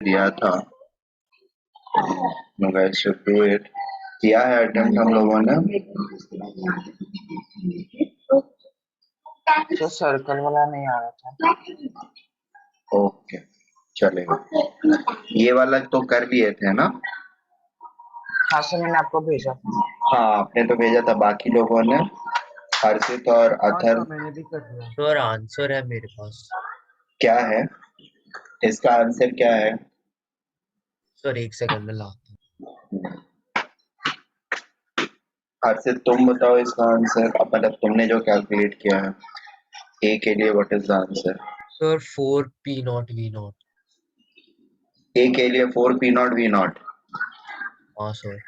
दिया था। You guys should do it. किया है अटेम्प्ट हम लोगों ने। तो सर्कल वाला नहीं आ रहा था। ओके चलेगा। ये वाला तो कर लिए थे ना? हाँ सर, मैंने आपको भेजा था। हाँ आपने तो भेजा था, बाकी लोगों ने हर्षित और अथर। हाँ मैंने भी कर दिया सर। आंसर है मेरे पास। क्या है इसका आंसर, क्या है? सर एक सेकंड में लाता हूँ। हर्षित तुम बताओ इसका आंसर, मतलब तुमने जो कैलकुलेट किया है ए के लिए, what is the answer? Sir 4p0 v0। ए के लिए 4p0 v0। हाँ सर।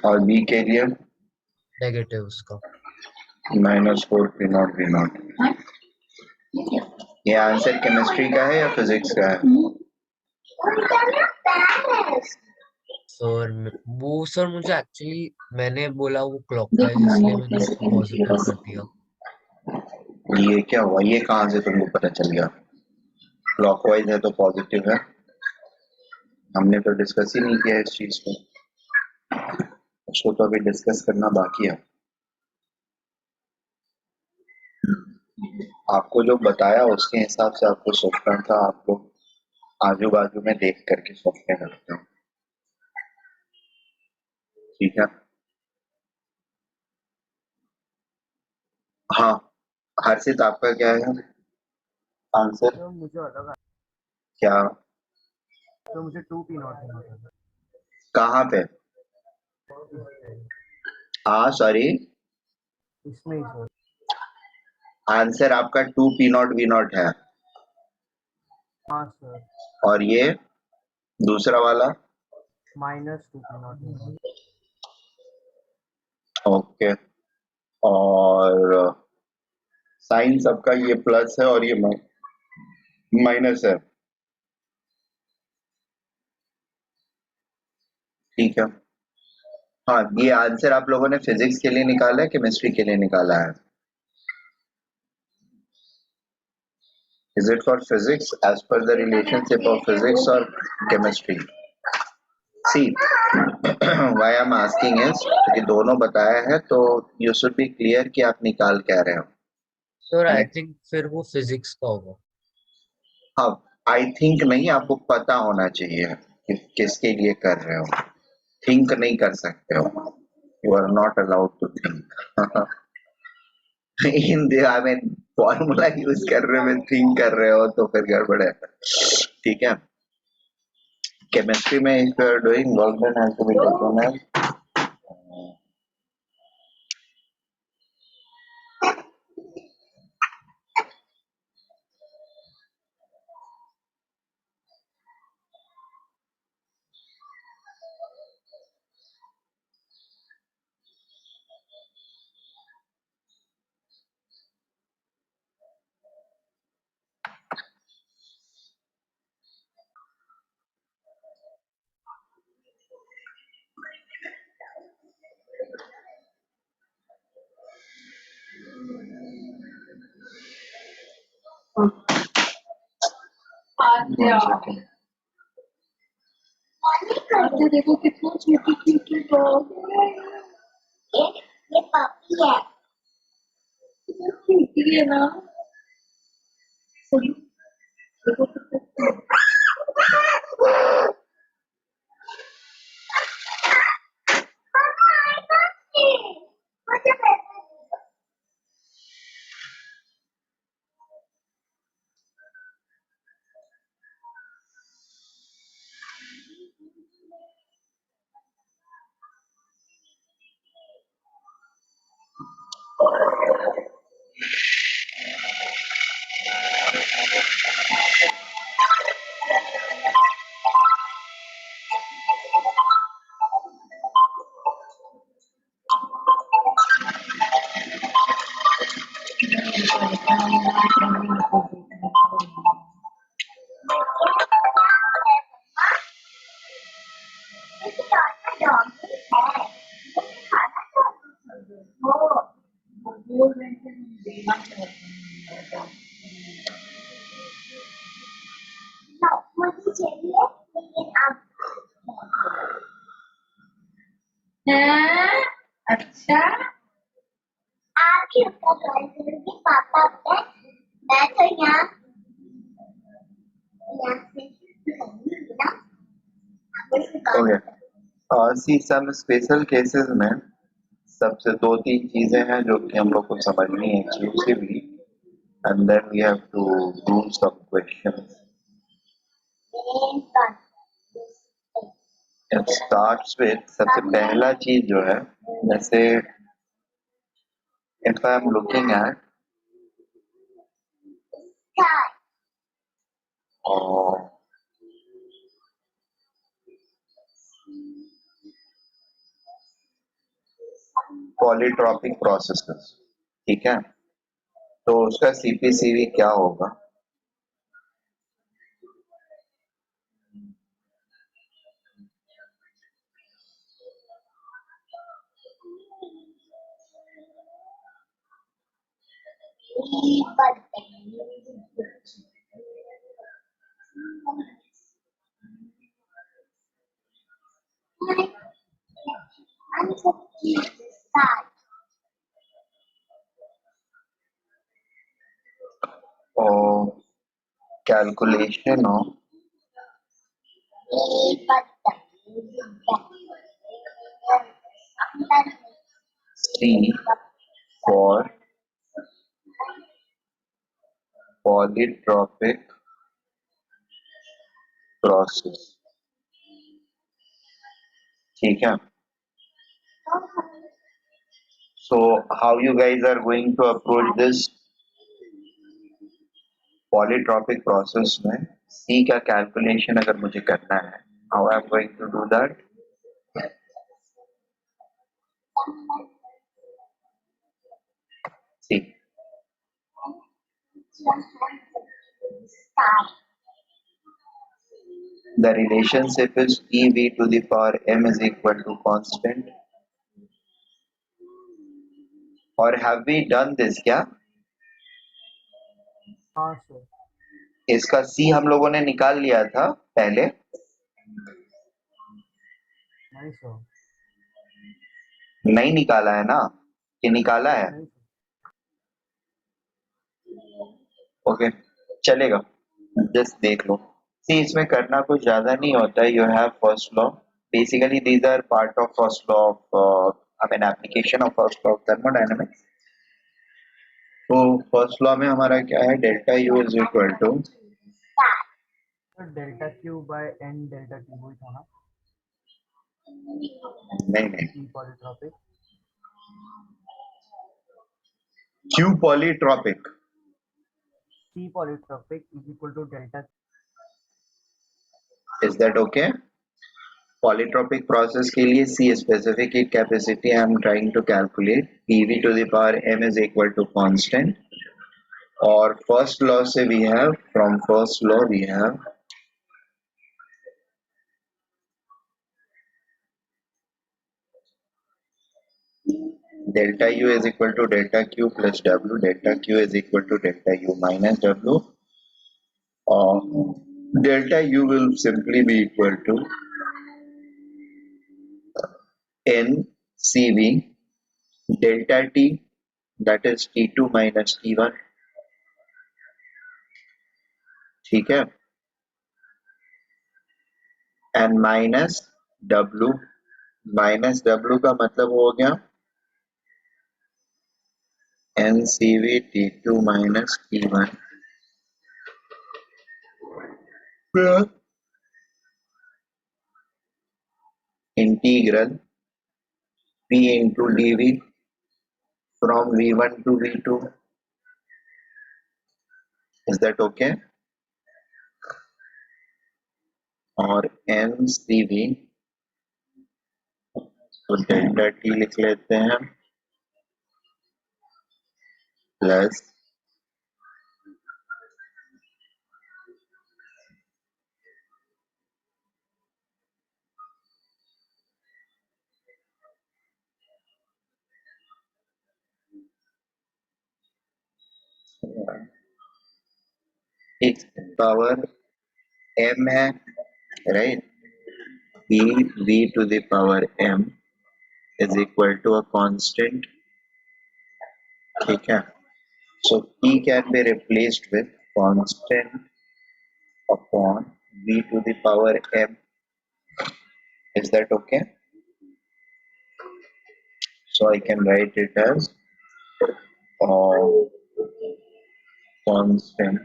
और बी के लिए नेगेटिव उसका। -4p0 v0। ये आंसर केमिस्ट्री का है या फिजिक्स का है? सर वो सर मुझे एक्चुअली मैंने बोला वो क्लॉकवाइज, इसलिए मैंने उसको पॉजिटिव कर दिया। ये क्या हुआ, ये कहाँ से तुमको पता चल गया? क्लॉकवाइज है तो पॉजिटिव है, हमने तो डिस्कस ही नहीं किया इस चीज को। उसको तो अभी डिस्कस करना बाकी है। आपको जो बताया उसके हिसाब से आपको सोचना था, आप लोग आजू बाजू में देख करके सोचने लगते हो। ठीक है। हाँ हर्षित आपका क्या है आंसर? तो मुझे अलग है। क्या? तो मुझे 2p0 कहाँ पे? हाँ सॉरी, इसमें ही सर। आंसर आपका 2p0 v0 है। हाँ सर। और ये दूसरा वाला? -2p0। ओके। और साइन सबका ये प्लस है और ये माइनस है। ठीक है। हाँ ये आंसर आप लोगों ने फिजिक्स के लिए निकाला है, केमिस्ट्री के लिए निकाला है? Is it for physics as per the relationship of physics or chemistry? See, why I'm asking is कि दोनों बताया है तो you should be clear कि आप निकाल क्या रहे हो। सर आई थिंक फिर वो फिजिक्स का होगा। हाँ आई थिंक नहीं, आपको पता होना चाहिए कि किसके लिए कर रहे हो। थिंक नहीं कर सकते हो, you are not allowed to think. In I mean formula use कर रहे हो, थिंक कर रहे हो तो फिर गड़बड़ है। ठीक है। केमिस्ट्री में if you are doing work then has to be taken as देखो कितना छोटी छोटी डॉग है। ये पापी है, कितना छोटी है ना। सही देखो कितना मुझे चाहिए हैं? अच्छा आपके ऊपर ट्राई करूंगी पापा पे मैं तो यहाँ से करूंगी ना ओके सी सम स्पेशल केसेस में सबसे दो तीन चीजें हैं जो कि हम लोग को समझनी है exclusively and then we have to do some questions it starts with सबसे पहला चीज जो है जैसे if I am looking at polytropic processes ठीक है तो उसका सीपीसीवी क्या होगा और calculation of C for polytropic process ठीक है so how you guys are going to approach this polytropic process में C का calculation अगर मुझे करना है how I am going to do that see the relationship is EV to the power m is equal to constant or have we done this क्या हाँ sir इसका C हम लोगों ने निकाल लिया था पहले नहीं सर नहीं निकाला है ना कि निकाला है नहीं सर ओके चलेगा जस्ट देख लो सी इसमें करना कुछ ज्यादा नहीं होता है you have first law basically these are part of first law of I mean application of first law of thermodynamics तो फर्स्ट लॉ में हमारा क्या है delta U is equal to sir delta Q by N delta T वही था ना नहीं T polytropic Q polytropic T polytropic is equal to delta is that okay polytropic process के लिए C specific heat capacity I am trying to calculate PV to the power m is equal to constant और first law से we have from first law we have delta u is equal to delta q plus w delta q is equal to delta u minus w or delta u will simply be equal to n cv delta t that is t2 minus t1 ठीक है and minus w का मतलब हो गया ncv t2 minus t1 plus integral p into dv from v1 to v2 is that okay और ncv तो delta T लिख लेते हैं प्लस x पावर m है right p v to the power m is equal to a constant. ठीक है, so T can be replaced with constant upon v to the power m. Is that okay? So I can write it as uh, constant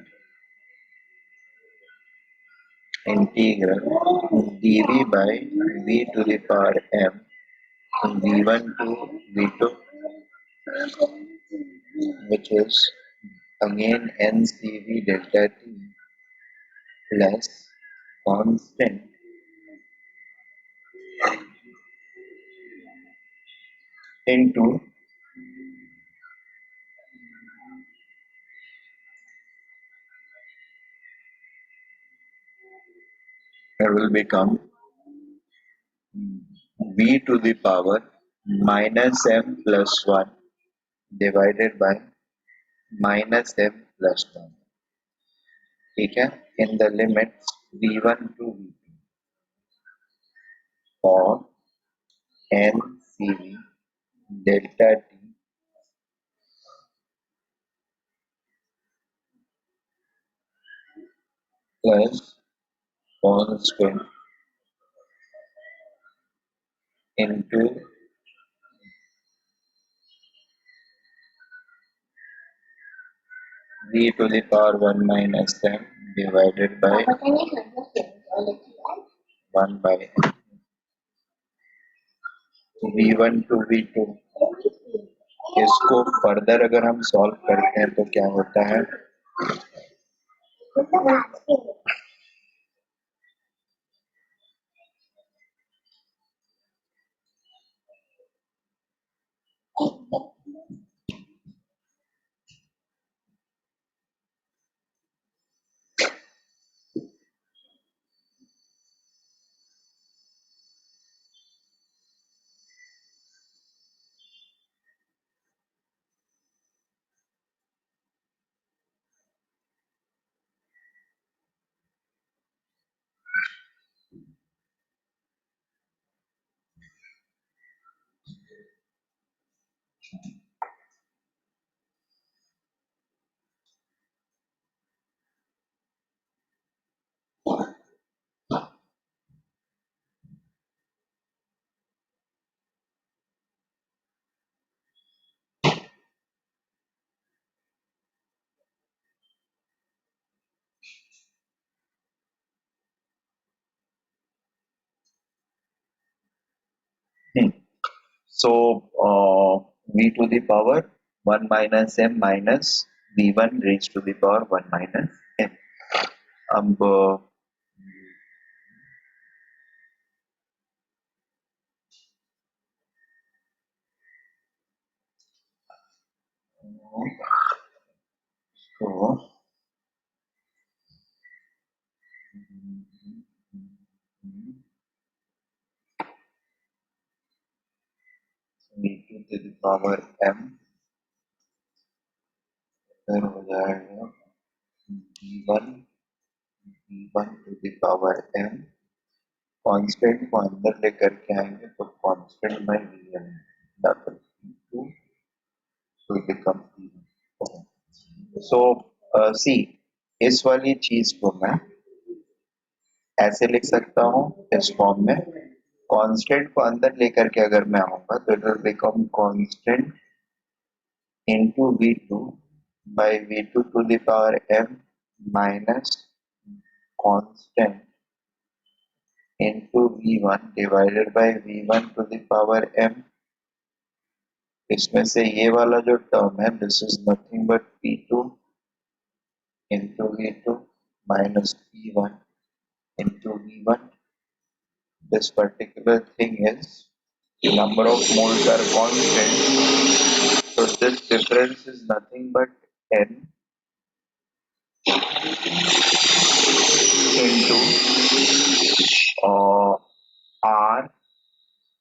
integral dv by v to the power m v1 to v2, which is again ncv delta t plus constant into it will become v to the power minus m plus 1 divided by minus m plus 1. ठीक है, in the limits v1 to v2 for ncv delta t plus constant into v to the power 1 minus m divided by पापा का नहीं करना चाहिए 1 by v1 to v2. इसको further अगर हम सॉल्व करते हैं तो क्या होता है, so v to the power 1 minus m minus v1 raised to the power 1 minus m. अब तो v to the power m फिर हो जाएगा v1 to the power m, constant को अंदर लेकर के आएंगे तो constant by v1 that is v2 will become v1. So see इस वाली चीज को मैं ऐसे लिख सकता हूँ इस फॉर्म में, कांस्टेंट को अंदर लेकर के अगर मैं आऊंगा तो it will become constant into v2 by v2 to the power m minus constant into v1 divided by v1 to the power m. इसमें से ये वाला जो टर्म है this is nothing but p2 into v2 minus p1 into v1. This particular thing is the number of moles are constant, so this difference is nothing but n into r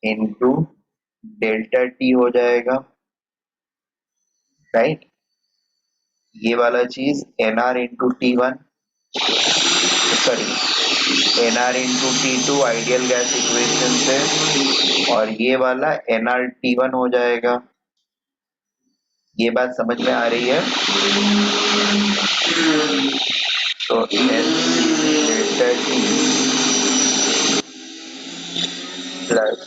into delta T हो जाएगा, right ये वाला चीज N R into T one, sorry NR into T2 ideal gas equation से, और ये वाला NR_T1 हो जाएगा। ये बात समझ में आ रही है? तो NC delta T plus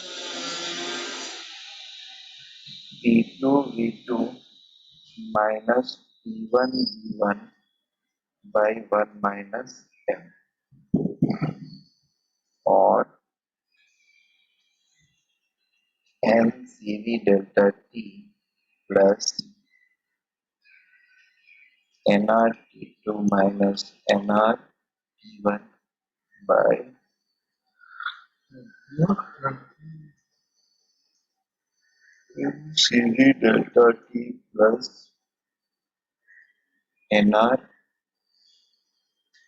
T2 V2 minus T1 V1 by 1 minus M, और NCV delta T plus NR_T2 minus NR_T1 by NCV delta T plus NR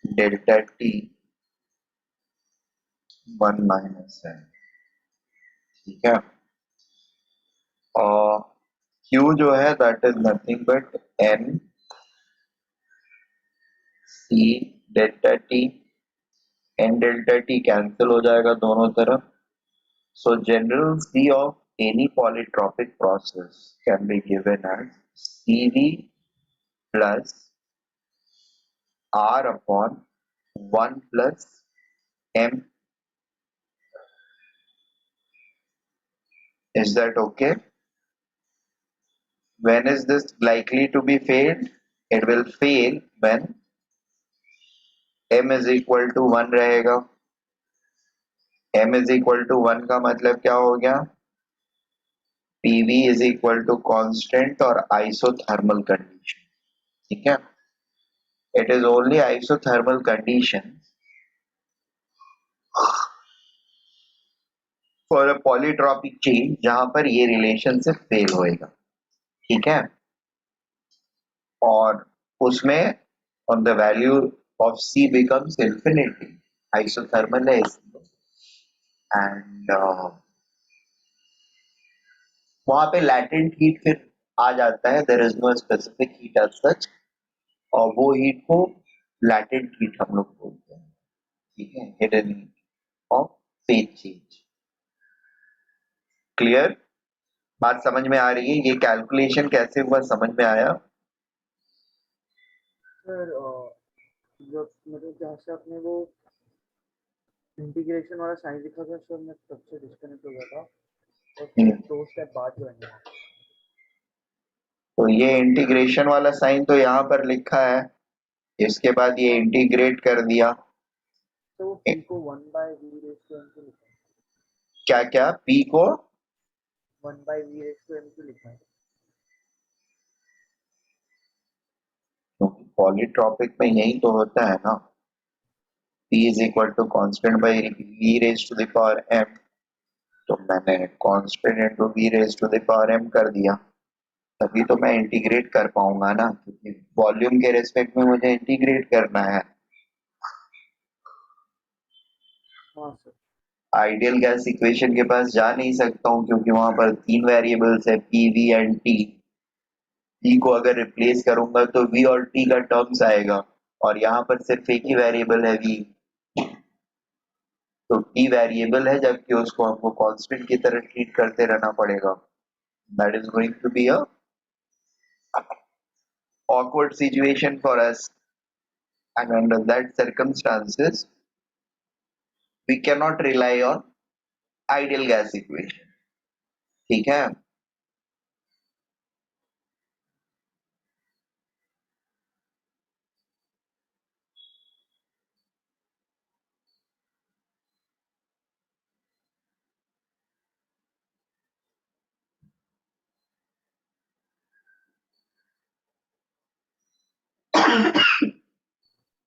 delta T 1 minus है। ठीक है, और Q जो है that is nothing but N C delta T, N delta T cancel हो जाएगा दोनों तरफ। So general C of any polytropic process can be given as CV plus R upon 1 plus M. Is that okay? When is this likely to be failed? It will fail when M is equal to 1 रहेगा। M is equal to 1 का मतलब क्या हो गया? PV is equal to constant और isothermal condition। ठीक है, it is only isothermal condition for a polytropic chain जहां पर ये रिलेशनशिप फेल होएगा। ठीक है, और उसमें on the value of C becomes infinity, isothermal है इसलिए, एंड वहां पे लैटेंट हीट फिर आ जाता है, there is no specific heat as such, और वो हीट को लैटेंट हीट हम लोग बोलते हैं। ठीक है, hidden heat of phase change. Clear? बात समझ में आ रही है? ये कैलकुलेशन कैसे हुआ समझ में आया? सर जब मतलब जहाँ से आपने वो इंटीग्रेशन वाला साइन लिखा था सर, मैं तब से डिस्कनेक्ट हो गया था, और फिर 2 स्टेप बाद ज्वाइन हुआ। तो ये इंटीग्रेशन वाला साइन तो यहाँ पर लिखा है, इसके बाद ये इंटीग्रेट कर दिया। तो वो p को 1 by v raised to m क्यों लिखा है? क्या क्या? P को 1 by v raised to m क्यों लिखा है? पॉलीट्रॉपिक में यही तो होता है ना, P is equal to constant by v raised to the power m, तो मैंने constant into v raised to the power m कर दिया, तभी तो मैं इंटीग्रेट कर पाऊंगा ना, क्योंकि वॉल्यूम के रेस्पेक्ट में मुझे इंटीग्रेट करना है। हाँ सर। आइडियल गैस इक्वेशन के पास जा नहीं सकता हूँ क्योंकि वहां पर 3 वेरिएबल्स है, P, V and T। P को अगर रिप्लेस करूंगा तो V और T का टर्म्स आएगा, और यहाँ पर सिर्फ एक ही वेरिएबल है V, तो T वेरिएबल है, जबकि उसको हमको कांस्टेंट की तरह ट्रीट करते रहना पड़ेगा। That is going to be a awkward situation for us, and under that circumstances we cannot rely on ideal gas equation। ठीक है,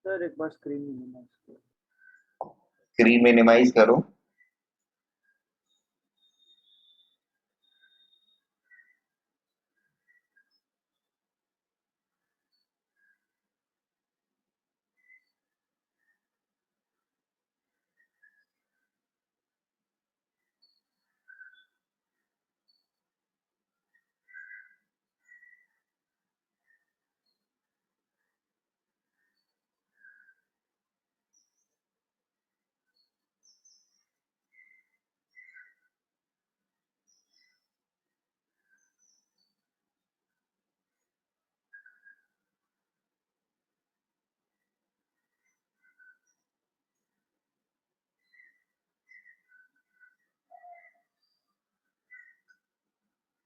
सर एक बार स्क्रीन मिनिमाइज करो। स्क्रीन मिनिमाइज करो।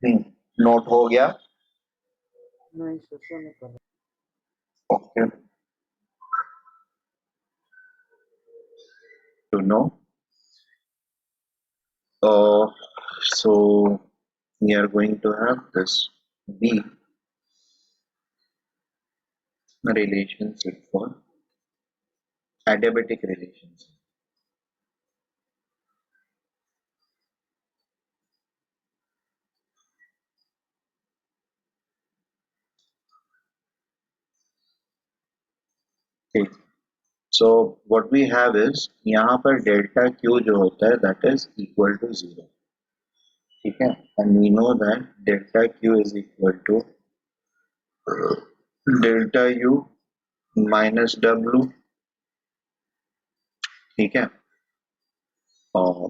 नोट हो गया? नहीं सर ने कहा okay, to know. So we are going to have this B relationship for adiabatic relationship. ठीक, so what we have is यहाँ पर डेल्टा Q जो होता है that is equal to 0, ठीक है, and we know that delta Q is equal to delta U minus W, ठीक है, और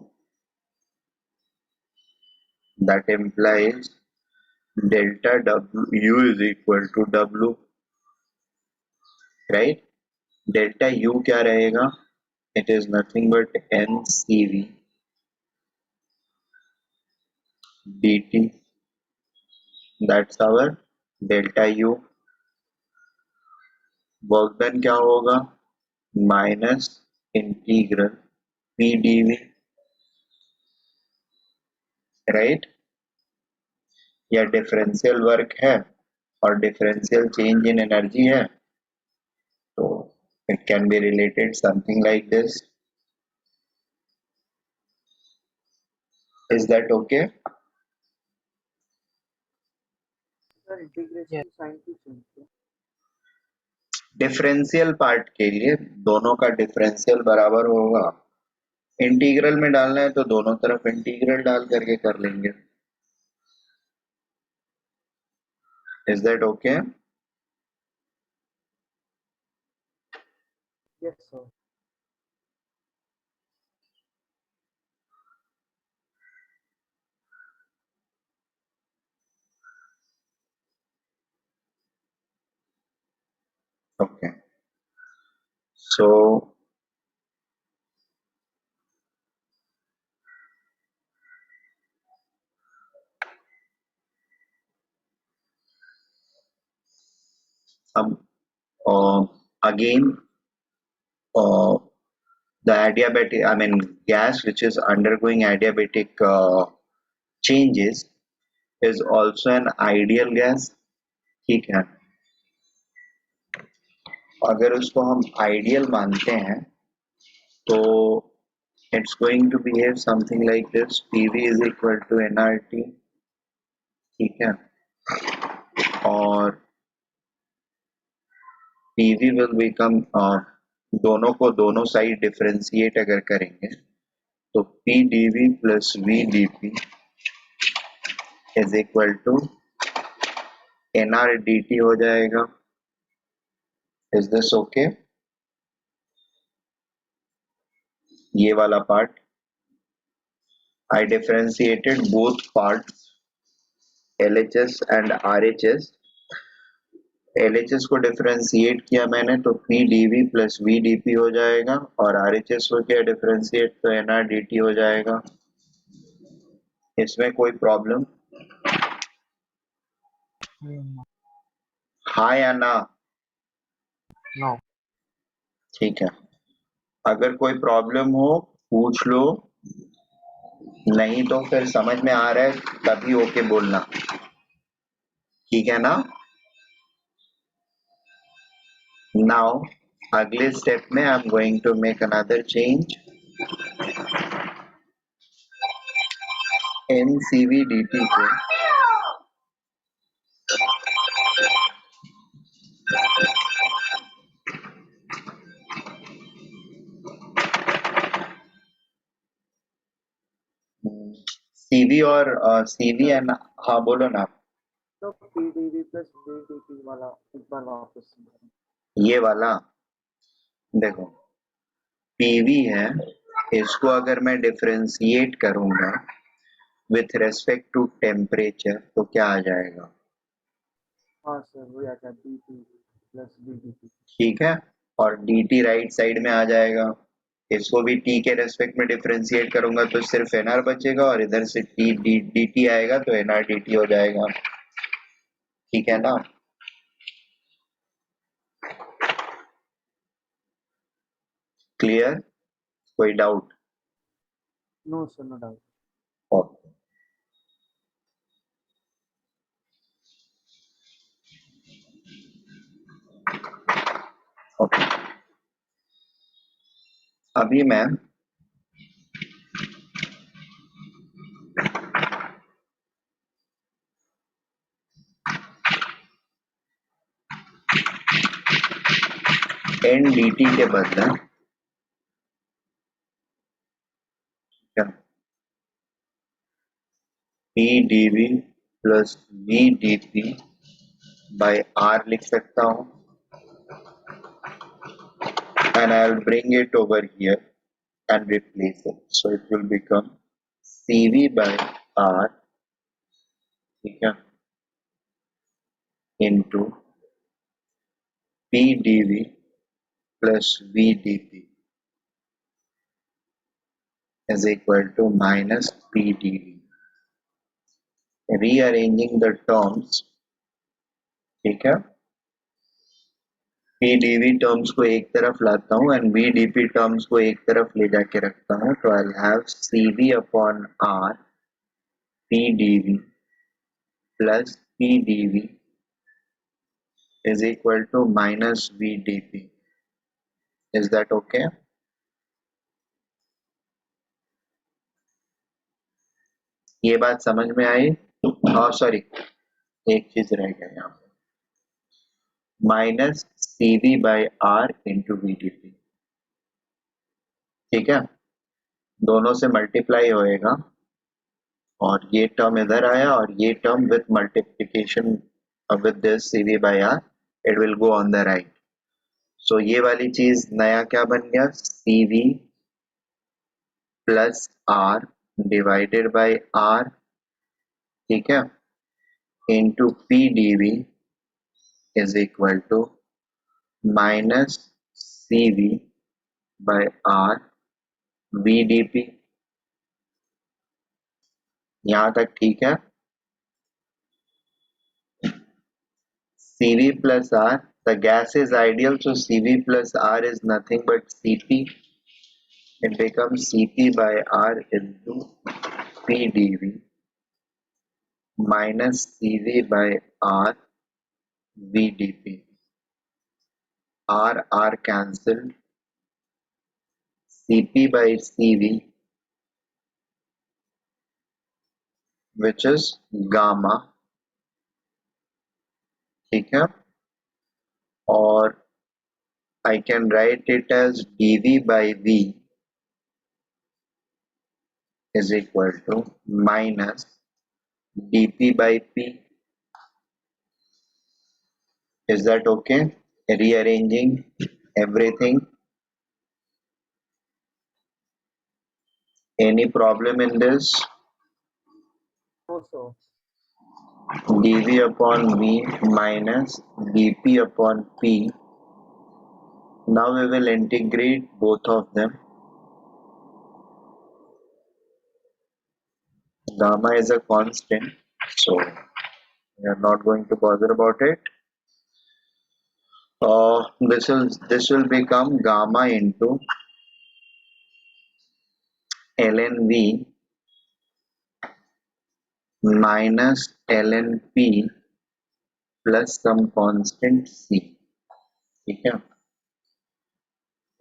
that implies delta W U is equal to W, right? Delta U क्या रहेगा? It is nothing but NCV dt, that's our delta U. Work done क्या होगा? Minus integral P dV, right? या differential work है और differential change in energy है, तो it can be related something like this. Is that okay? Sir integration sign की change differential part के लिए दोनों का डिफरेंशियल बराबर होगा. इंटीग्रल में डालना है तो दोनों तरफ इंटीग्रल डाल करके कर लेंगे. Is that okay? Yes sir okay, so again, the adiabatic, I mean gas which is undergoing adiabatic changes is also an ideal gas, ठीक है. अगर उसको हम आइडियल मानते हैं तो it's going to behave something like this: PV is equal to nRT, ठीक है, और PV will become दोनों को दोनों साइड डिफरेंशिएट अगर करेंगे तो P dV plus V dP is equal to NR dt हो जाएगा. Is this okay? ये वाला part I differentiated both parts LHS and RHS. LHS को डिफरेंशिएट किया मैंने तो P dV plus V dP हो जाएगा, और RHS को किया डिफरेंशिएट तो NR dt हो जाएगा. इसमें कोई प्रॉब्लम? हाँ या ना? नो ठीक है, अगर कोई प्रॉब्लम हो पूछ लो, नहीं तो फिर समझ में आ रहा है तभी ओके बोलना, ठीक है ना? नाउ अगले स्टेप में I am going to make another change. NCV dt को CV और CV एंड, हाँ बोलो ना. तो PDV प्लस VDP वाला एक बार वापस समझाना. ये वाला देखो PV है, इसको अगर मैं डिफरेंशिएट करूंगा विथ रेस्पेक्ट टू टेम्परेचर तो क्या आ जाएगा? हाँ सर वही आता है PDV प्लस VDP. ठीक है, और dt राइट साइड में आ जाएगा, इसको भी t के रेस्पेक्ट में डिफरेंशिएट करूंगा तो सिर्फ nr बचेगा और इधर से t dt आएगा तो nr dt हो जाएगा, ठीक है ना। क्लियर, कोई doubt? No, sir, no doubt. Okay, okay. अभी मैं n dt के बदले क्या p dv plus v dp by r लिख सकता हूँ, and I'll bring it over here and replace it. So it will become CV by R, ठीक है, into P dV plus V dP is equal to minus P dV. Rearranging the terms, ठीक है, P dV terms को एक तरफ लाता हूँ and V dP terms को एक तरफ ले जाके रखता हूँ, तो I'll have CV upon R P dV plus P dV is equal to minus V dP. Is that okay? ये बात समझ में आई? सॉरी, एक चीज रह गया यहाँ पे, minus CV by R into VDP, ठीक है, दोनों से मल्टीप्लाई होएगा और ये टर्म इधर आया और ये term with multiplication with this CV by R it will go on the right. So ये वाली चीज नया क्या बन गया, CV plus R divided by R, ठीक है, into PDV is equal to minus CV by R VDP। यहां तक ठीक है। CV plus R, the gas is ideal, so CV plus R is nothing but CP. It becomes CP by R into PdV minus CV by R VDP. R cancelled, CP by CV, which is gamma, ठीक है, और I can write it as dV by V is equal to minus dP by P. Is that okay? Rearranging everything. Any problem in this? No, sir. dV upon V minus dP upon P. Now we will integrate both of them. Gamma is a constant, so we are not going to bother about it. This will become gamma into ln V minus ln P plus some constant C, ठीक है,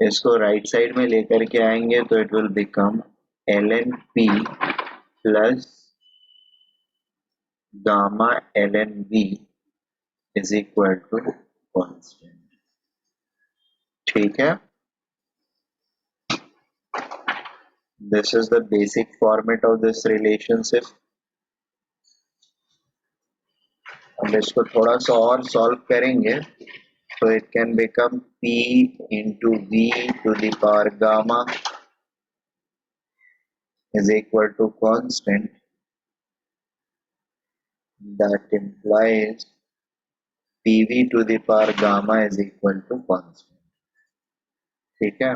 इसको right side में लेकर के आएंगे तो it will become ln P plus gamma ln V is equal to constant, ठीक है। This is the basic format of this relationship. अब इसको थोड़ा सा और सॉल्व करेंगे तो it can become P into V to the power gamma is equal to constant. That implies PV to the power gamma is equal to constant, ठीक है।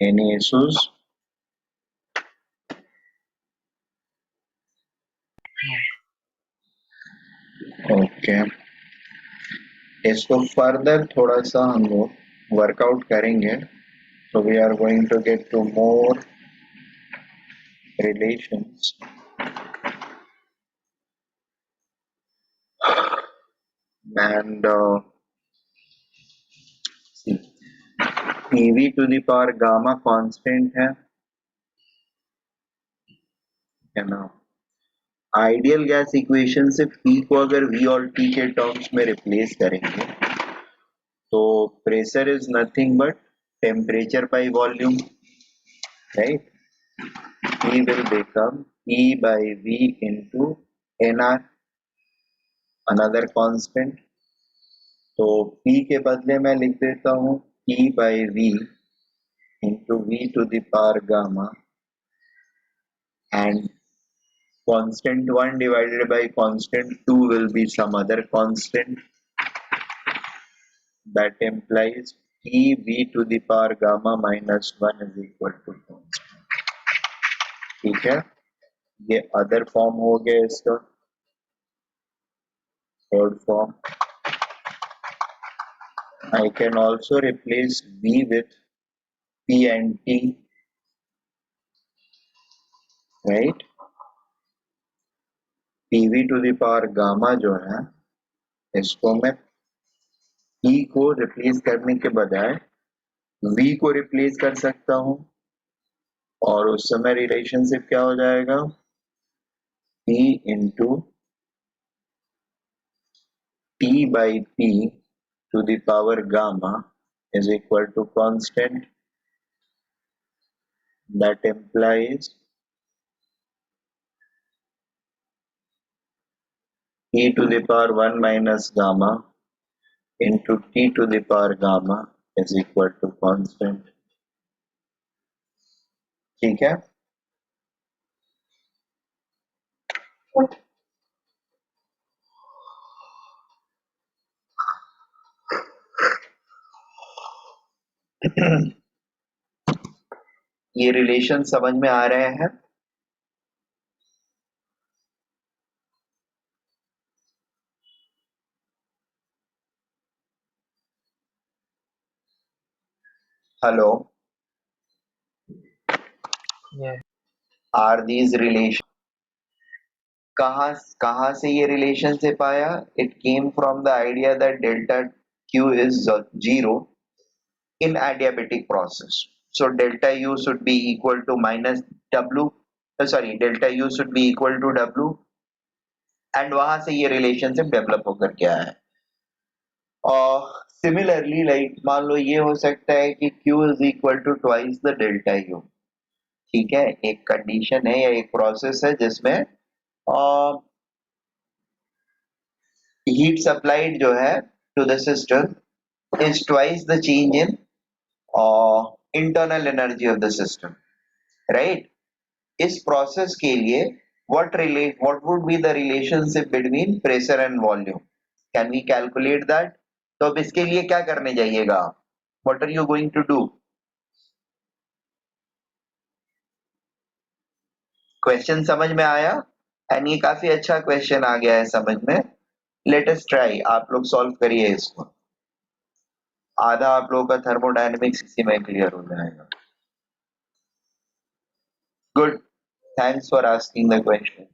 Any issues? Okay, इसको फर्दर थोड़ा सा हम लोग वर्कआउट करेंगे. So we are going to get to more relations. And see, PV to the power gamma constant है ना. आइडियल गैस इक्वेशन से P को अगर V और T के टर्म्स में रिप्लेस करेंगे तो pressure is nothing but temperature by volume, right. P will become E by V into NR, another constant. तो P के बदले मैं लिख देता हूँ E by V into V to the power gamma, and constant 1 divided by constant 2 will be some other constant. That implies P V to the power gamma minus 1 is equal to constant. ठीक है, ये other form हो गया इसका. Third form, I can also replace V with P and T, right. PV to the power gamma जो है इसको मैं P को रिप्लेस करने के बजाय V को रिप्लेस कर सकता हूँ और उस समय रिलेशनशिप क्या हो जाएगा, P into T by P to the power gamma is equal to constant. That implies T to the power 1 minus gamma into T to the power gamma is equal to constant. ठीक है. ये relation समझ में आ रहे हैं. Hello, Yeah. Are these relation, कहाँ से ये रिलेशनशिप आया? It came from the idea that delta Q is 0 in adiabatic process. So delta U should be equal to minus W, delta U should be equal to W, and वहां से ये relationship develop होकर के आया है. और similarly like मान लो ये हो सकता है कि Q is equal to twice the delta U. ठीक है, एक कंडीशन है या एक प्रोसेस है जिसमें हीट सप्लाइड जो है to the system is twice the change in internal energy of the system, right. इस प्रोसेस के लिए what would be the relationship between pressure and volume? Can we calculate that? तो अब इसके लिए क्या करने जाइएगा? What are you going to do? Question समझ में आया? एंड ये काफी अच्छा क्वेश्चन आ गया है समझ में. लेट अस ट्राई, आप लोग सॉल्व करिए इसको. आधा आप लोगों का थर्मोडायनेमिक्स इसी में क्लियर हो जाएगा. Good, thanks for asking the question.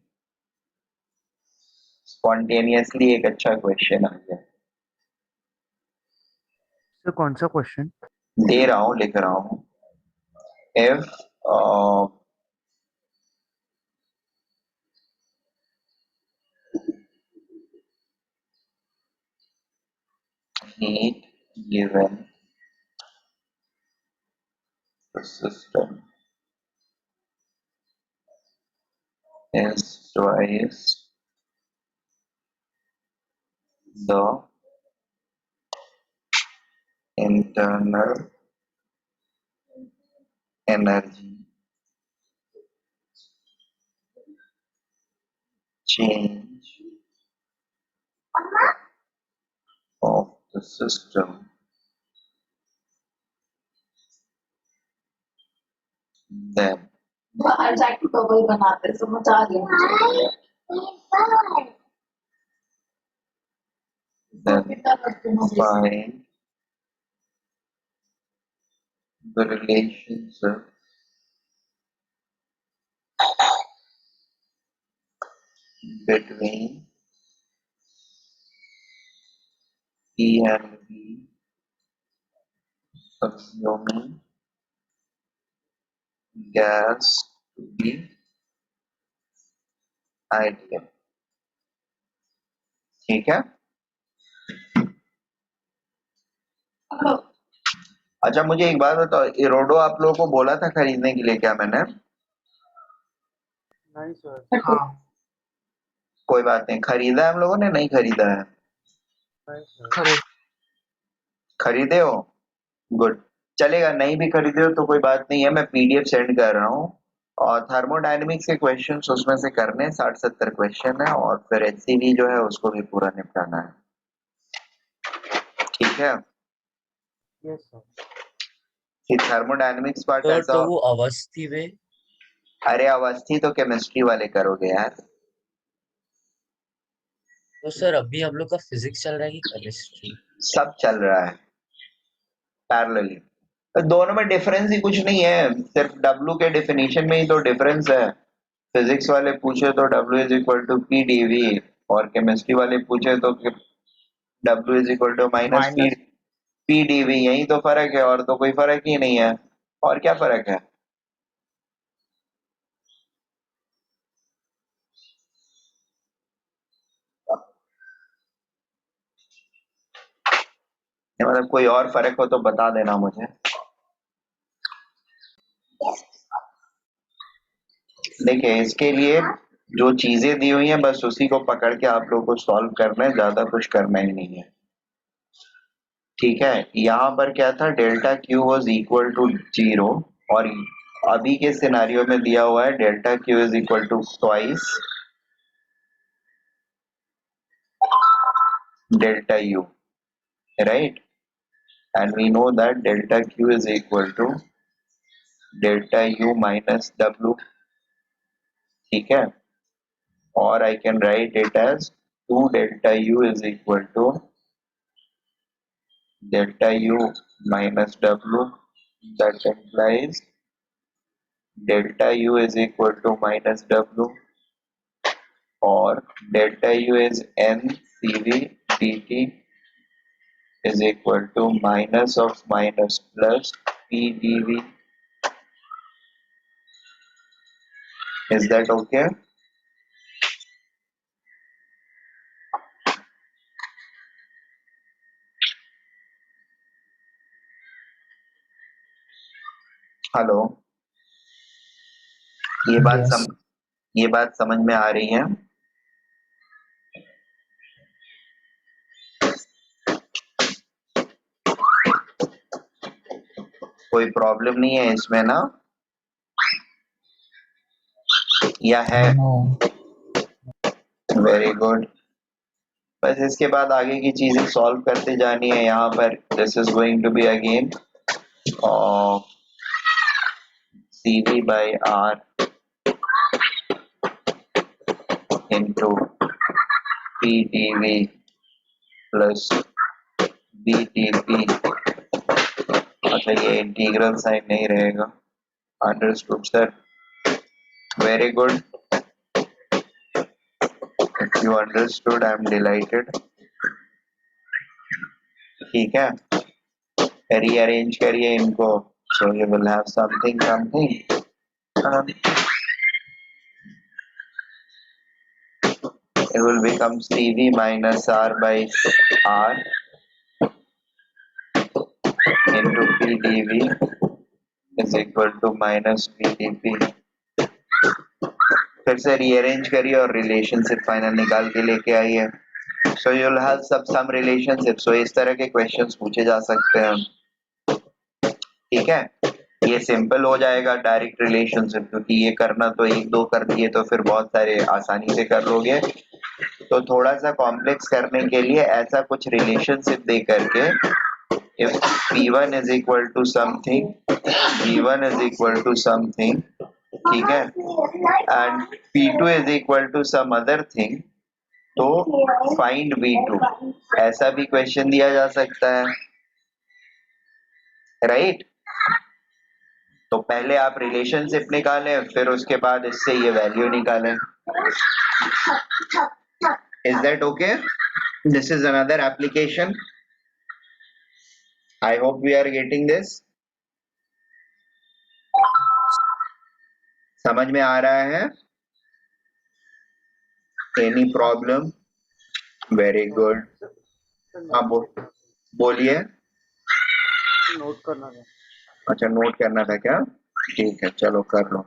Spontaneously एक अच्छा क्वेश्चन आ गया. सर कौन सा क्वेश्चन? दे रहा हूँ, लिख रहा हूँ. If heat given the system is twice the internal energy change of the system बाहर जाके बबल बनाते समझ आ रही है मुझे। Then कितना करते हो मुझे? find the relationship between P and V assuming gas to be ideal. ठीक है। अच्छा मुझे एक बात बताओ, इरोडो आप लोगों को बोला था खरीदने के लिए क्या मैंने? नहीं सर, हाँ कोई बात नहीं, खरीदा है हम लोगों ने, नहीं खरीदा है? नहीं सर। खरीद खरीदे हो? गुड, चलेगा। नहीं भी खरीदे हो तो कोई बात नहीं है, मैं पीडीएफ सेंड कर रहा हूँ। और थर्मोडायनेमिक्स के क्वेश्चंस उसमें से करने 60-70 क्वेश्चन है, और फिर एचसीवी जो है उसको भी पूरा निपटाना है। ठीक है यस सर। कि थर्मोडायनेमिक्स पार्ट ऐसा। तो वो अवस्थी में, अरे अवस्थी तो केमिस्ट्री वाले करोगे यार। तो सर अभी हम लोग का फिजिक्स चल रहा है कि केमिस्ट्री? सब चल रहा है पैरेलली, तो दोनों में डिफरेंस ही कुछ नहीं है, सिर्फ W के डेफिनेशन में ही तो डिफरेंस है। फिजिक्स वाले पूछे तो W is equal to P D V, और केमिस्ट्री वाले पूछे तो W is equal to minus P D V. यही तो फर्क है, और तो कोई फर्क ही नहीं है। और क्या फर्क है? मतलब कोई और फर्क हो तो बता देना मुझे। देखिए इसके लिए जो चीजें दी हुई हैं बस उसी को पकड़ के आप लोगों को सॉल्व करना है, ज्यादा कुछ करना ही नहीं है। ठीक है, यहाँ पर क्या था, delta Q was equal to 0, और अभी के सिनारियो में दिया हुआ है delta Q is equal to twice delta U, right? And we know that delta Q is equal to delta U minus W. ठीक है, और I can write it as 2 delta U is equal to delta U minus W. That implies delta U is equal to minus W, or delta U is N CV dt is equal to minus of minus plus P dV. Is that okay? Hello, Yes. ये बात समझ में आ रही है? कोई problem नहीं है इसमें ना, या है? Very good. बस इसके बाद आगे की चीजें सॉल्व करते जानी है। यहाँ पर this is going to be again CV by R into PdV plus BdP। अच्छा ये इंटीग्रल साइन नहीं रहेगा, understood sir, very good. If you understood I am delighted. ठीक है, रीअरेंज करिए इनको, सो you will have something it will become CV minus R by R into PdV is equal to minus VdP। फिर से rearrange करिए और relationship final निकाल के लेके आइए। So you will have some relationship. So इस तरह के क्वेश्चंस पूछे जा सकते हैं। ठीक है, ये सिंपल हो जाएगा डायरेक्ट रिलेशनशिप, क्योंकि ये करना तो एक दो कर दिए तो फिर बहुत सारे आसानी से कर लोगे। तो थोड़ा सा कॉम्प्लेक्स करने के लिए ऐसा कुछ रिलेशनशिप दे करके, if P1 is equal to something, V1 is equal to something, ठीक है, and P2 is equal to some other thing, तो फाइंड V2, ऐसा भी क्वेश्चन दिया जा सकता है, राइट? तो पहले आप रिलेशनशिप निकालें, फिर उसके बाद इससे ये वैल्यू निकालें. Is that okay? This is another application. I hope we are getting this. समझ में आ रहा है? Any problem? Very good. हाँ बोलिए. नोट करना था. अच्छा, नोट करना था क्या? ठीक है, चलो कर लो.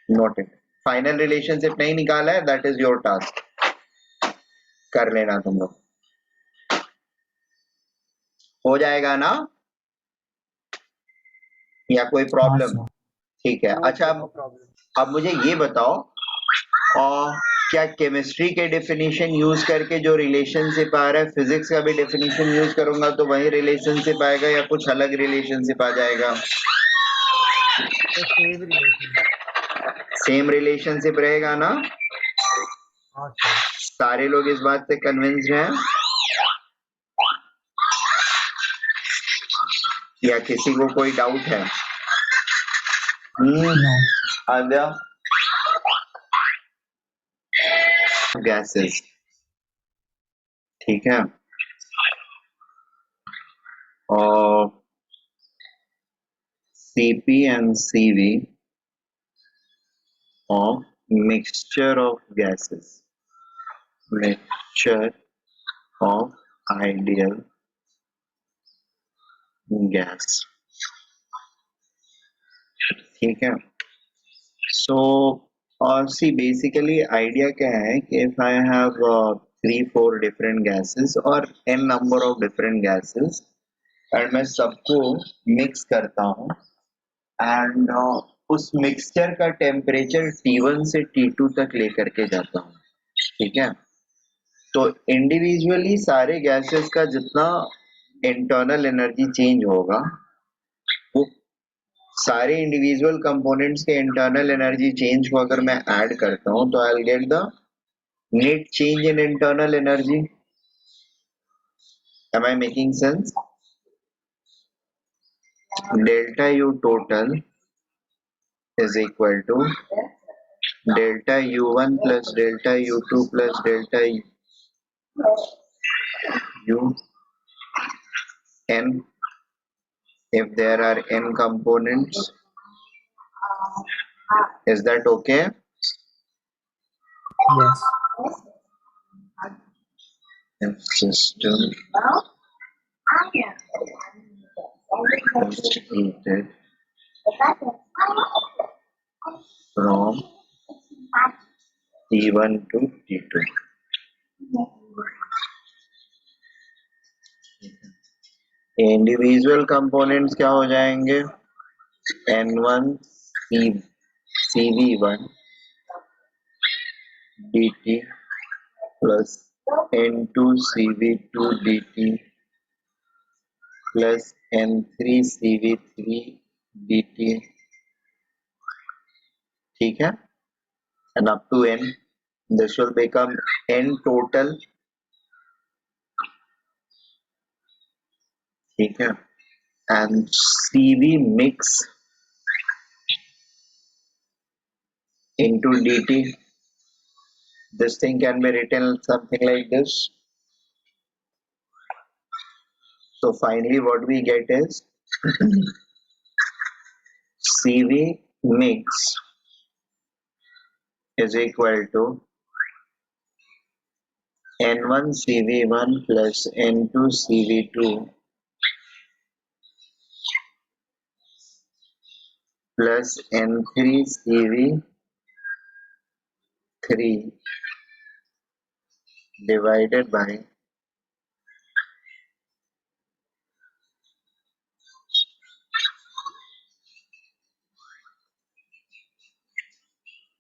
नोटेड. फाइनल रिलेशनशिप नहीं निकाला है, दैट इज योर टास्क. कर लेना तुम लोग. हो जाएगा ना, या कोई प्रॉब्लम? ठीक है. अच्छा, नो प्रॉब्लम. अब मुझे ये बताओ, क्या केमिस्ट्री के डेफिनेशन यूज करके जो रिलेशनशिप आ रहा है, फिजिक्स का भी डेफिनेशन यूज करूंगा तो वही रिलेशनशिप आएगा या कुछ अलग रिलेशनशिप आ जाएगा? सेम रिलेशनशिप रहेगा ना? हाँ सर. सारे लोग इस बात से कन्विंस्ड हैं या किसी को कोई डाउट है? आद्या, गैसेस, ठीक है, और Cp and Cv of mixture of gases, mixture of ideal gas, ठीक है. So see, basically idea क्या है कि if I have 3-4 different gases or n number of different gases and मैं सबको mix करता हूँ and उस मिक्सचर का टेम्परेचर T1 से T2 तक लेकर के जाता हूँ, ठीक है. तो इंडिविजुअली सारे गैसेस का जितना इंटरनल एनर्जी चेंज होगा, वो सारे इंडिविजुअल कंपोनेंट्स के इंटरनल एनर्जी चेंज को अगर मैं ऐड करता हूँ तो I will get the net change in internal energy. Am I making sense? Delta U total is equal to delta u1 plus delta u2 plus delta un if there are n components. Is that okay? Yes. If system is heated from T1 to T2. Individual components क्या हो जाएंगे? N1 CV1 dt plus N2 CV2 dt plus N3 CV3 dt, ठीक है, and up to n. This will become n total, ठीक है, and CV mix into dt. This thing can be written something like this. So finally what we get is CV mix is equal to N1 CV1 plus N2 CV2 plus N3 CV3 divided by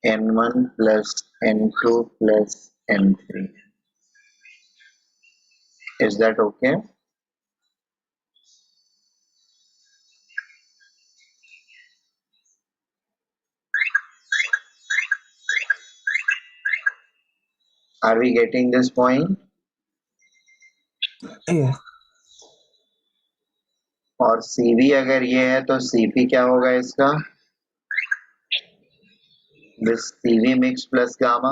N1 plus N2 plus N3. Is that okay? Are we getting this point? Yeah. और CV अगर ये है तो CP क्या होगा इसका? This CV mix plus gamma,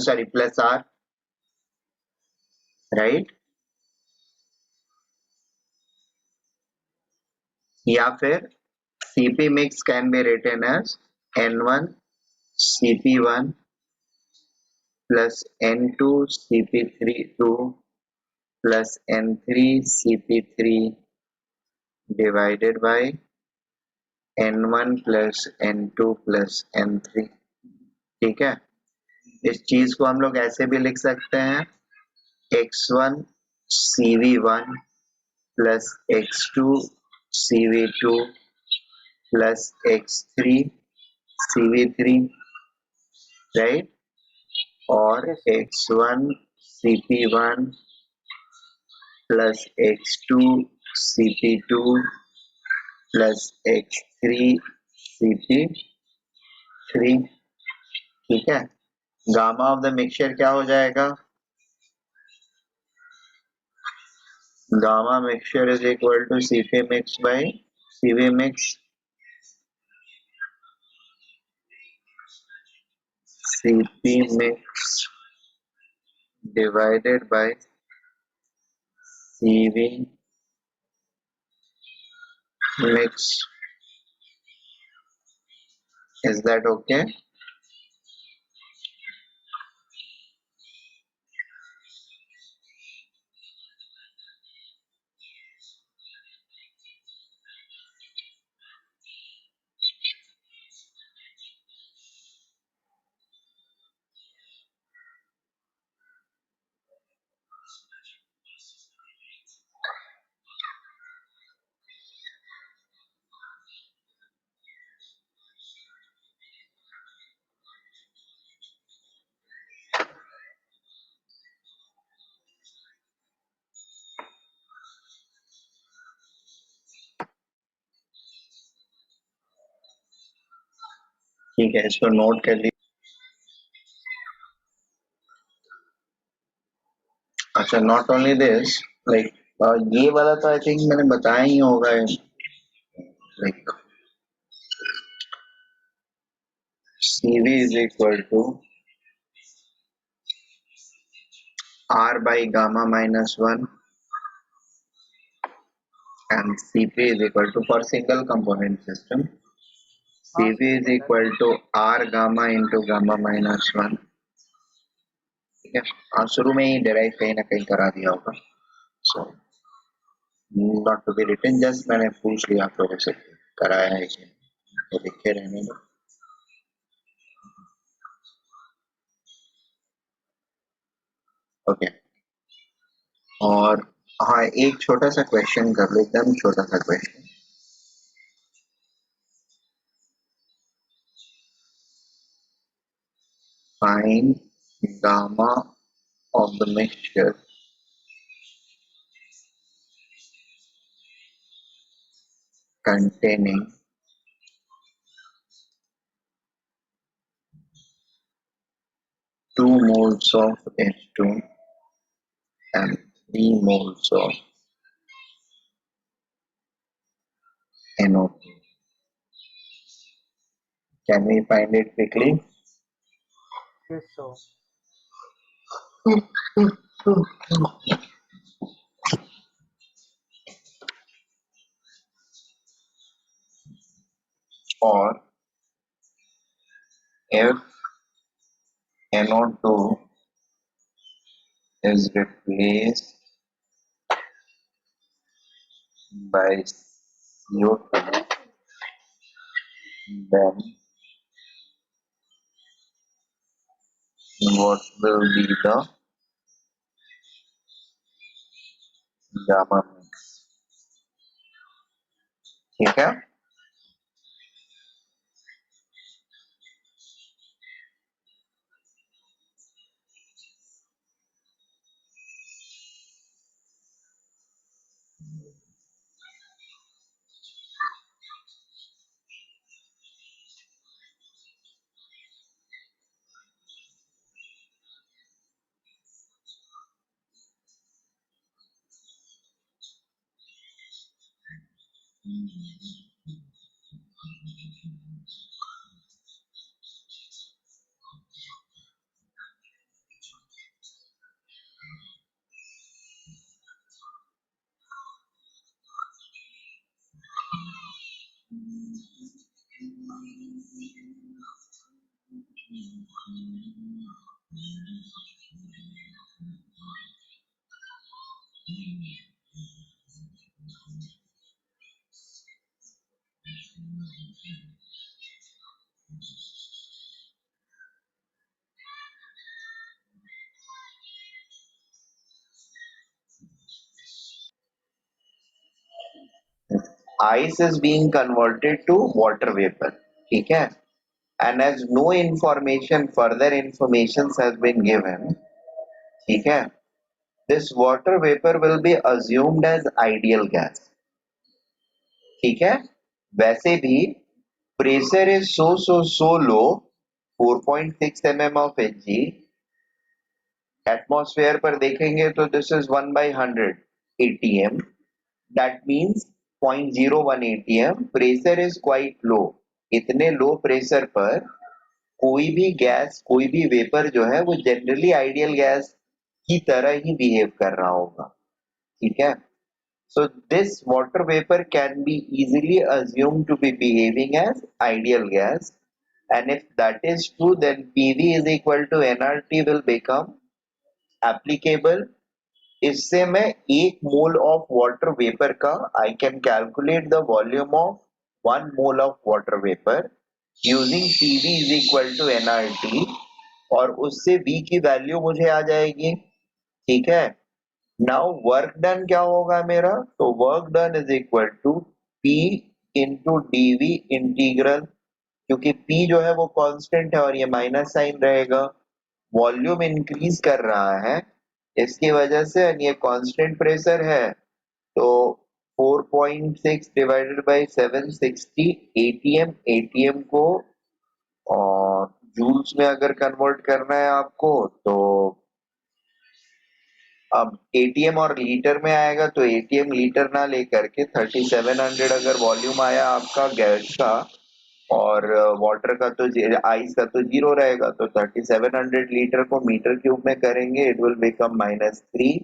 sorry, plus R, right? या फिर CP mix can be written as N1 CP1 plus N2 CP32 plus N3 CP3 divided by N1 plus N2 plus N3. ठीक है, इस चीज को हम लोग ऐसे भी लिख सकते हैं x1 CV1 plus x2 CV2 plus x3 CV3, right? और Yes, sir. x1 CP1 plus x2 CP2 plus x3 CP3. ठीक है, गामा ऑफ द मिक्सचर क्या हो जाएगा? Gamma mixture is equal to CP mix by CV mix CP mix divided by CV mix. Is that okay? ठीक है, इसको note कर ली। अच्छा, नॉट ओनली दिस, लाइक ये वाला तो आई थिंक मैंने बताया ही होगा, like CV is equal to R by gamma minus 1 and CP is equal to, for single component system, हाँ CV सर is पता है। equal to R gamma into gamma minus 1. ठीक है, हाँ शुरू में ही डिराइव कहीं ना कहीं करा दिया होगा, so not to be written, just मैंने पूछ लिया आप लोगों से कराया है कि तो लिखे रहने दो। ओके, और हाँ एक छोटा सा क्वेश्चन कर लो, एकदम छोटा सा question. Find gamma of the mixture containing 2 moles of H2 and 3 moles of NO2. Can we find it quickly? Yes, sir. Or if NO2 is replaced by CO2, then what will be the gamma mix? ठीक है, Ice is being converted to water vapor. ठीक है? And as no information, further information has been given, ठीक है? This water vapor will be assumed as ideal gas. ठीक है? वैसे भी pressure is so low, 4.6 mm of Hg. Atmosphere पर देखेंगे तो this is 1/100 atm. That means 0.01 atm. Pressure is quite low. इतने लो प्रेशर पर कोई भी गैस, कोई भी वेपर जो है वो जनरली आइडियल गैस की तरह ही बिहेव कर रहा होगा. ठीक है? So this water vapor can be easily assumed to be behaving as ideal gas, and if that is true, then PV is equal to nRT will become applicable. इससे मैं 1 mole of water vapour का I can calculate the volume of 1 mole of water vapor using PV is equal to nRT, और उससे V की value मुझे आ जाएगी. ठीक है? नाउ वर्क डन क्या होगा मेरा? तो work done is equal to P into dV integral, क्योंकि P जो है वो कांस्टेंट है और ये माइनस साइन रहेगा. वॉल्यूम इंक्रीज कर रहा है इसकी वजह से, ये कांस्टेंट प्रेशर है, तो 4.6 डिवाइडेड बाय 760 atm. atm को और जूल्स में अगर कन्वर्ट करना है आपको, तो अब एटीएम और लीटर में आएगा, तो एटीएम लीटर ना लेकर के 3700 अगर वॉल्यूम आया आपका गैस का, और वाटर का तो आइस का तो 0 रहेगा, तो 3700 लीटर को मीटर क्यूब में करेंगे, इट विल बिकम -3.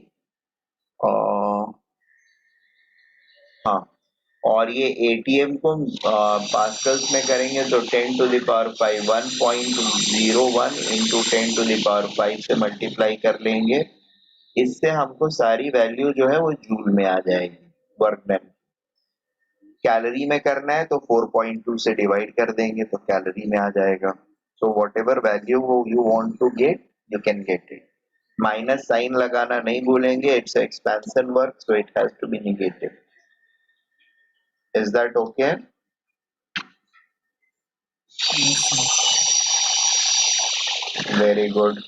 हाँ, और ये एटीएम को पास्कल्स में करेंगे तो 10 to the power 5 1.01 into 10 to the power 5 से मल्टीप्लाई कर लेंगे. इससे हमको सारी वैल्यू जो है वो जूल में आ जाएगी. वर्क डन कैलोरी में करना है तो 4.2 से डिवाइड कर देंगे तो कैलोरी में आ जाएगा. So whatever value you want to get, you can get it. Minus sign लगाना नहीं भूलेंगे, it's expansion work, so it has to be negative. Is that okay? Yes, sir. Very good.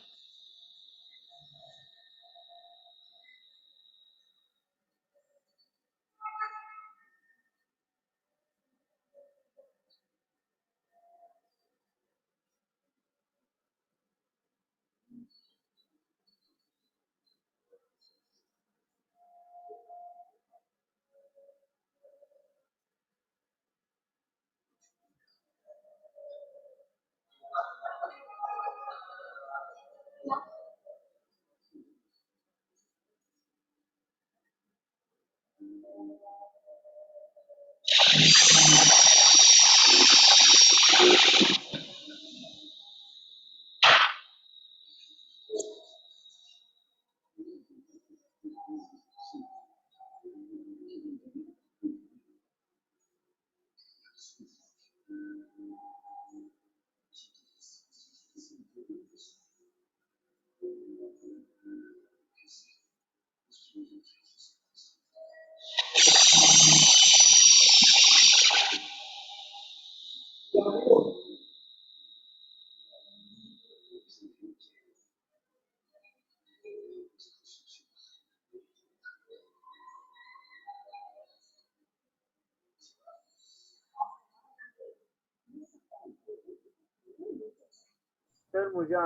Sir मुझे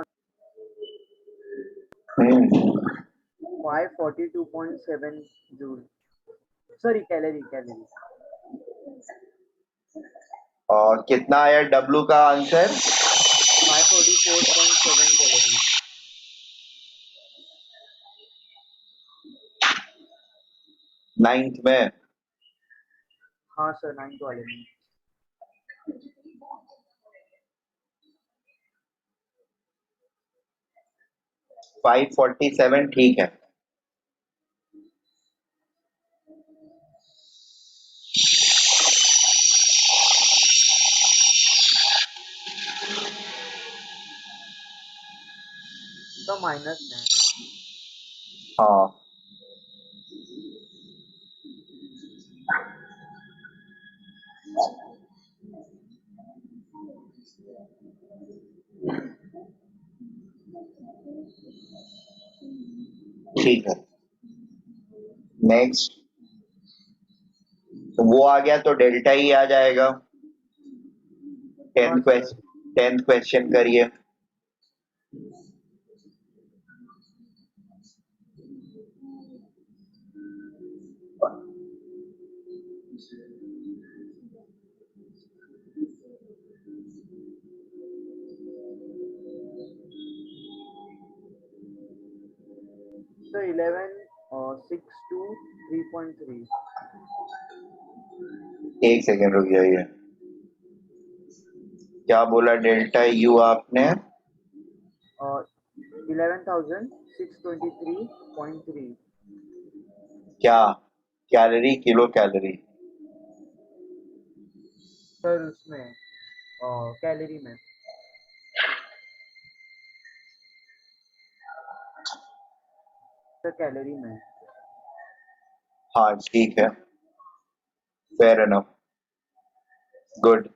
542.7 joule, sorry calorie. और कितना आया W का answer? 544.7 calorie. 9th में। हाँ सर, 9th वाले में। फाइव 47 ठीक है। तो माइनस में। हाँ ठीक है। नेक्स्ट, तो वो आ गया तो डेल्टा ही आ जाएगा। हाँ सर। 10th क्वेश्चन करिए। तो 11 6 to 3.3। एक सेकेंड रुक जाइए। क्या बोला डेल्टा यू आपने? 11,623.3। क्या कैलोरी, किलो कैलोरी? सर उसमें कैलोरी में। सर कैलोरी में। हाँ ठीक है, fair enough, good.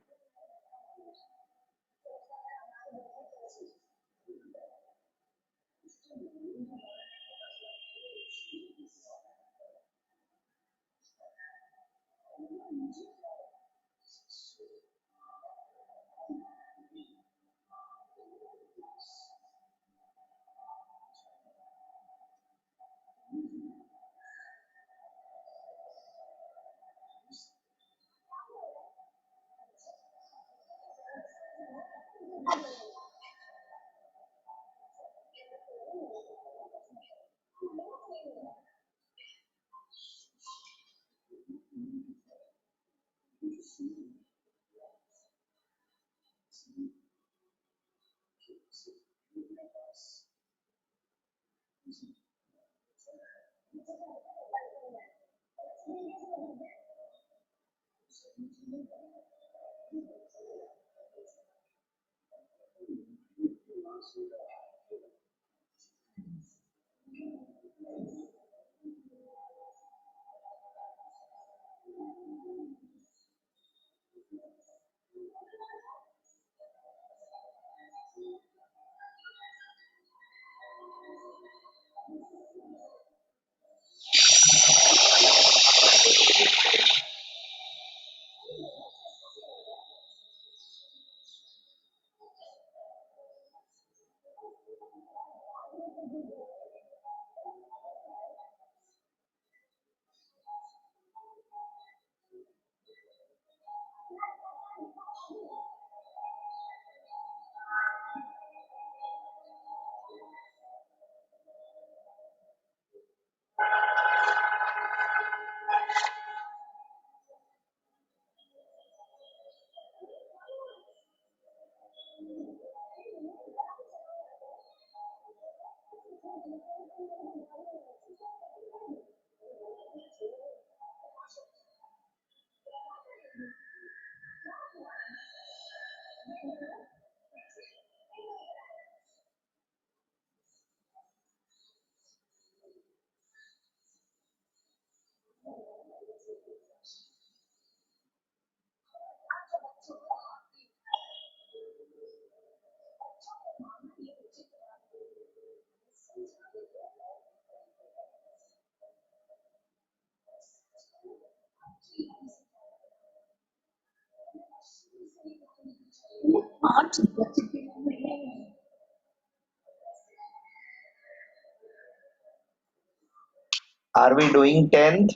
Are we doing 10th?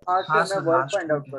हाँ हाँ सर, मैं sir, work last find out week है।